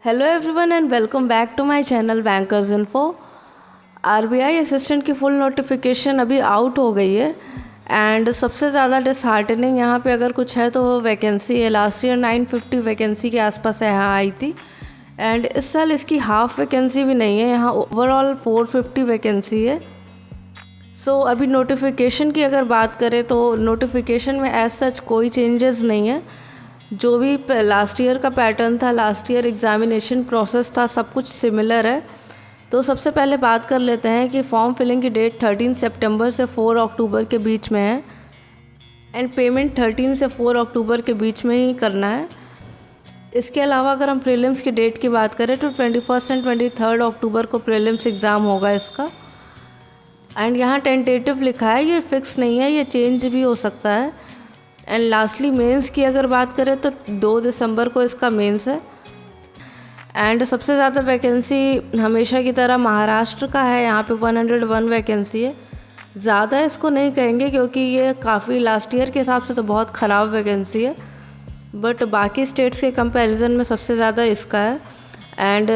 Hello everyone and welcome back to my channel bankers info. RBI assistant की full notification अभी out हो गई है एंड सबसे ज़्यादा डिसहार्टनिंग यहाँ पे अगर कुछ है तो वो वैकेंसी है। लास्ट ईयर 950 वैकेंसी के आसपास यहाँ आई थी एंड इस साल इसकी हाफ वैकेंसी भी नहीं है, यहाँ ओवरऑल 450 वैकेंसी है। सो अभी नोटिफिकेशन की अगर बात करें तो नोटिफिकेशन में एज सच कोई चेंजेस नहीं है। जो भी लास्ट ईयर का पैटर्न था, लास्ट ईयर एग्ज़ामिनेशन प्रोसेस था, सब कुछ सिमिलर है। तो सबसे पहले बात कर लेते हैं कि फॉर्म फिलिंग की डेट 13 सितंबर से 4 अक्टूबर के बीच में है एंड पेमेंट 13 से 4 अक्टूबर के बीच में ही करना है। इसके अलावा अगर हम प्रीलिम्स की डेट की बात करें तो 21 एंड 23 अक्टूबर को प्रीलिम्स एग्ज़ाम होगा इसका। एंड यहाँ टेंटेटिव लिखा है, ये फिक्स नहीं है, ये चेंज भी हो सकता है। एंड लास्टली मेंस की अगर बात करें तो 2 दिसंबर को इसका मेंस है। एंड सबसे ज़्यादा वैकेंसी हमेशा की तरह महाराष्ट्र का है, यहाँ पे 101 वैकेंसी है। ज़्यादा इसको नहीं कहेंगे क्योंकि ये काफ़ी लास्ट ईयर के हिसाब से तो बहुत ख़राब वैकेंसी है, बट बाकी स्टेट्स के कंपैरिजन में सबसे ज़्यादा इसका है। एंड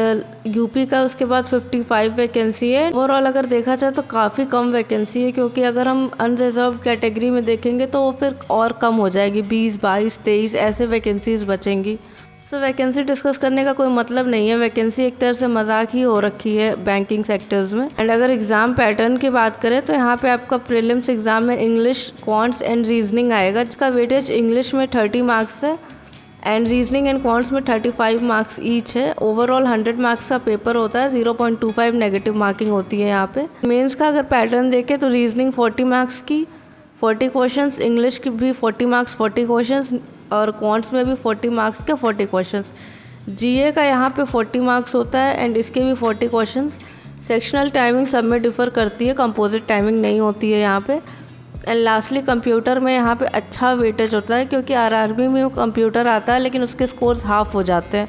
यूपी का उसके बाद 55 वैकेंसी है। ओवरऑल अगर देखा जाए तो काफ़ी कम वैकेंसी है, क्योंकि अगर हम अनरिजर्व कैटेगरी में देखेंगे तो वो फिर और कम हो जाएगी, 20, 22, 23 ऐसे वैकेंसीज बचेंगी। सो वैकेंसी डिस्कस करने का कोई मतलब नहीं है, वैकेंसी एक तरह से मजाक ही हो रखी है बैंकिंग सेक्टर्स में। एंड अगर एग्ज़ाम पैटर्न की बात करें तो यहाँ पे आपका प्रीलिम्स एग्ज़ाम में इंग्लिश, क्वांट्स एंड रीजनिंग आएगा, जिसका वेटेज इंग्लिश में 30 मार्क्स है एंड रीजनिंग एंड क्वांट्स में 35 मार्क्स ईच है। ओवरऑल 100 मार्क्स का पेपर होता है, 0.25 नेगेटिव मार्किंग होती है यहाँ पे। मेंस का अगर पैटर्न देखें तो रीजनिंग 40 मार्क्स की 40 क्वेश्चंस, इंग्लिश की भी 40 मार्क्स 40 क्वेश्चंस और क्वांट्स में भी 40 मार्क्स के 40 क्वेश्चंस। जीए का यहाँ पे 40 मार्क्स होता है एंड इसके भी 40 क्वेश्चंस। सेक्शनल टाइमिंग सब में डिफ़र करती है, कंपोजिट टाइमिंग नहीं होती है यहाँ पे। एंड लास्टली कंप्यूटर में यहाँ पे अच्छा वेटेज होता है, क्योंकि आरआरबी में वो कंप्यूटर आता है लेकिन उसके स्कोर्स हाफ हो जाते हैं,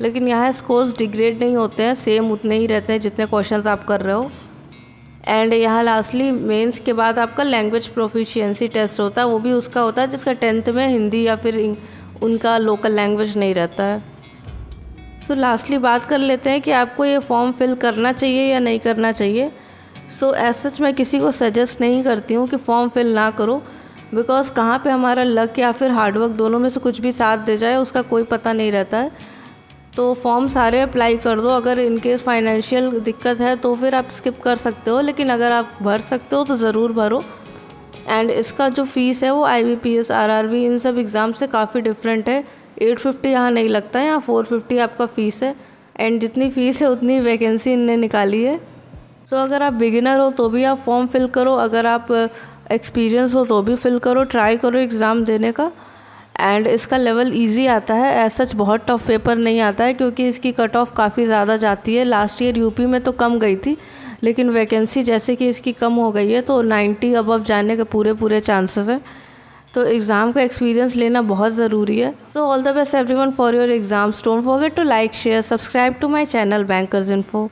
लेकिन यहाँ स्कोर्स डिग्रेड नहीं होते हैं, सेम उतने ही रहते हैं जितने क्वेश्चंस आप कर रहे हो। एंड यहाँ लास्टली मेंस के बाद आपका लैंग्वेज प्रोफिशिएंसी टेस्ट होता है, वो भी उसका होता है जिसका 10th में हिंदी या फिर उनका लोकल लैंग्वेज नहीं रहता है। सो लास्टली बात कर लेते हैं कि आपको ये फॉर्म फिल करना चाहिए या नहीं करना चाहिए। सो एज सच मैं किसी को सजेस्ट नहीं करती हूँ कि फॉर्म फिल ना करो, बिकॉज कहाँ पे हमारा लक या फिर हार्डवर्क दोनों में से कुछ भी साथ दे जाए उसका कोई पता नहीं रहता है। तो फॉर्म सारे अप्लाई कर दो। अगर इनकेस फाइनेंशियल दिक्कत है तो फिर आप स्किप कर सकते हो, लेकिन अगर आप भर सकते हो तो ज़रूर भरो। एंड इसका जो फ़ीस है वो IBPS, RRB इन सब एग्ज़ाम से काफ़ी डिफरेंट है। 850 यहाँ नहीं लगता है, यहाँ 450 आपका फ़ीस है। एंड जितनी फ़ीस है उतनी वैकेंसी इनने निकाली है। सो अगर आप बिगिनर हो तो भी आप फॉर्म फिल करो, अगर आप एक्सपीरियंस हो तो भी फिल करो, ट्राई करो एग्ज़ाम देने का। एंड इसका लेवल इजी आता है, एज सच बहुत टफ पेपर नहीं आता है, क्योंकि इसकी कट ऑफ काफ़ी ज़्यादा जाती है। लास्ट ईयर यूपी में तो कम गई थी, लेकिन वैकेंसी जैसे कि इसकी कम हो गई है तो 90 अबव जाने के पूरे चांसेस हैं। तो एग्ज़ाम का एक्सपीरियंस लेना बहुत ज़रूरी है। तो all the best everyone for your exams. Don't forget to like, share, subscribe to my channel bankers info.